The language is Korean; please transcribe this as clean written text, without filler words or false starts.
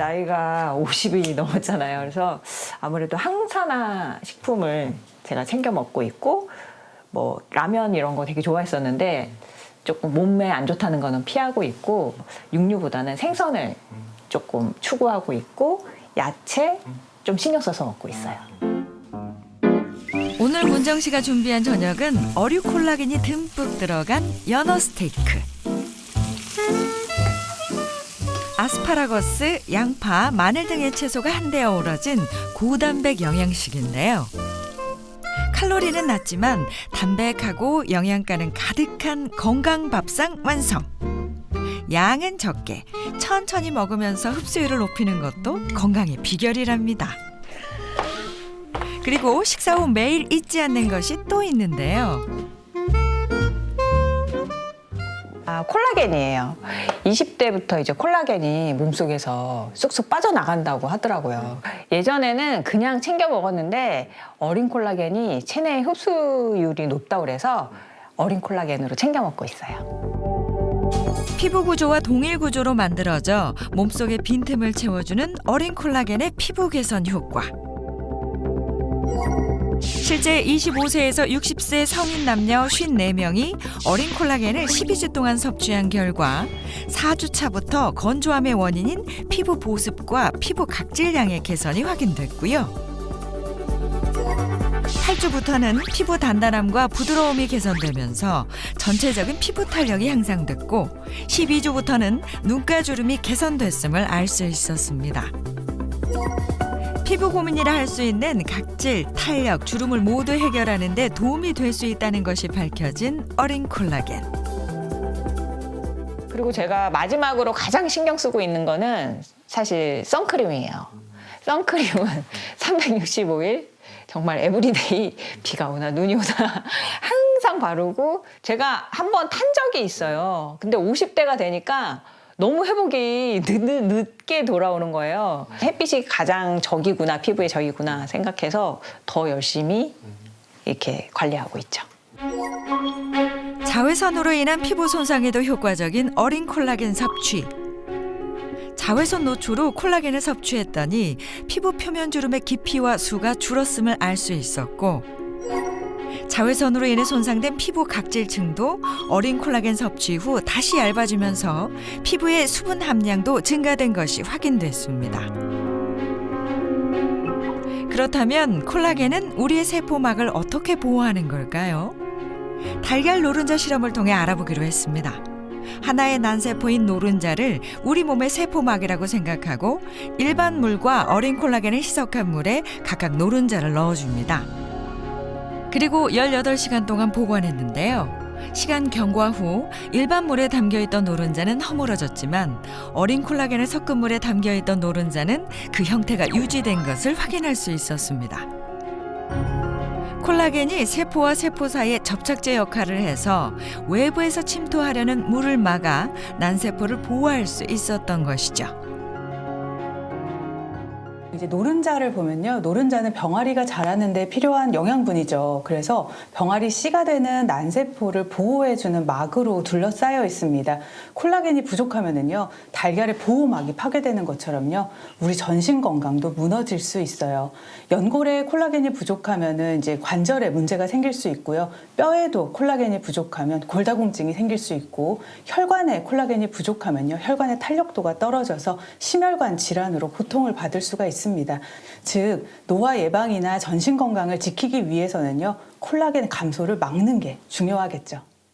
나이가 50이 넘었잖아요. 그래서 아무래도 항산화 식품을 제가 챙겨 먹고 있고 뭐 라면 이런 거 되게 좋아했었는데 조금 몸에 안 좋다는 거는 피하고 있고 육류보다는 생선을 조금 추구하고 있고 야채 좀 신경 써서 먹고 있어요. 오늘 문정 씨가 준비한 저녁은 어류 콜라겐이 듬뿍 들어간 연어 스테이크. 아스파라거스, 양파, 마늘 등의 채소가 한데 어우러진 고단백 영양식인데요. 칼로리는 낮지만 담백하고 영양가는 가득한 건강 밥상 완성. 양은 적게 천천히 먹으면서 흡수율을 높이는 것도 건강의 비결이랍니다. 그리고 식사 후 매일 잊지 않는 것이 또 있는데요. 콜라겐이에요. 20대부터 이제 콜라겐이 몸속에서 쑥쑥 빠져나간다고 하더라고요. 예전에는 그냥 챙겨 먹었는데 어린 콜라겐이 체내 흡수율이 높다고 그래서 어린 콜라겐으로 챙겨 먹고 있어요. 피부 구조와 동일 구조로 만들어져 몸속의 빈틈을 채워주는 어린 콜라겐의 피부 개선 효과. 실제 25세에서 60세 성인 남녀 54명이 어린 콜라겐을 12주 동안 섭취한 결과 4주 차부터 건조함의 원인인 피부 보습과 피부 각질량의 개선이 확인됐고요. 8주부터는 피부 단단함과 부드러움이 개선되면서 전체적인 피부 탄력이 향상됐고 12주부터는 눈가주름이 개선됐음을 알 수 있었습니다. 피부 고민이라 할 수 있는 각질, 탄력, 주름을 모두 해결하는 데 도움이 될 수 있다는 것이 밝혀진 어린 콜라겐. 그리고 제가 마지막으로 가장 신경 쓰고 있는 거는 사실 선크림이에요. 선크림은 365일 정말 에브리데이 비가 오나 눈이 오나 항상 바르고 제가 한번 탄 적이 있어요. 근데 50대가 되니까 너무 회복이 늦게 돌아오는 거예요. 햇빛이 가장 적이구나, 피부의 적이구나 생각해서 더 열심히 이렇게 관리하고 있죠. 자외선으로 인한 피부 손상에도 효과적인 어린 콜라겐 섭취. 자외선 노출 후 콜라겐을 섭취했더니 피부 표면 주름의 깊이와 수가 줄었음을 알 수 있었고 자외선으로 인해 손상된 피부 각질층도 어린 콜라겐 섭취 후 다시 얇아지면서 피부의 수분 함량도 증가된 것이 확인됐습니다. 그렇다면 콜라겐은 우리의 세포막을 어떻게 보호하는 걸까요? 달걀 노른자 실험을 통해 알아보기로 했습니다. 하나의 난세포인 노른자를 우리 몸의 세포막이라고 생각하고 일반 물과 어린 콜라겐을 희석한 물에 각각 노른자를 넣어줍니다. 그리고 18시간 동안 보관했는데요. 시간 경과 후 일반 물에 담겨있던 노른자는 허물어졌지만 어린 콜라겐을 섞은 물에 담겨있던 노른자는 그 형태가 유지된 것을 확인할 수 있었습니다. 콜라겐이 세포와 세포 사이에 접착제 역할을 해서 외부에서 침투하려는 물을 막아 난세포를 보호할 수 있었던 것이죠. 이제 노른자를 보면요. 노른자는 병아리가 자라는 데 필요한 영양분이죠. 그래서 병아리 씨가 되는 난세포를 보호해주는 막으로 둘러싸여 있습니다. 콜라겐이 부족하면은요. 달걀의 보호막이 파괴되는 것처럼요. 우리 전신 건강도 무너질 수 있어요. 연골에 콜라겐이 부족하면은 이제 관절에 문제가 생길 수 있고요. 뼈에도 콜라겐이 부족하면 골다공증이 생길 수 있고 혈관에 콜라겐이 부족하면요. 혈관의 탄력도가 떨어져서 심혈관 질환으로 고통을 받을 수가 있습니다. 즉 노화 예방이나 전신 건강을 지키기 위해서는요 콜라겐 감소를 막는 게 중요하겠죠.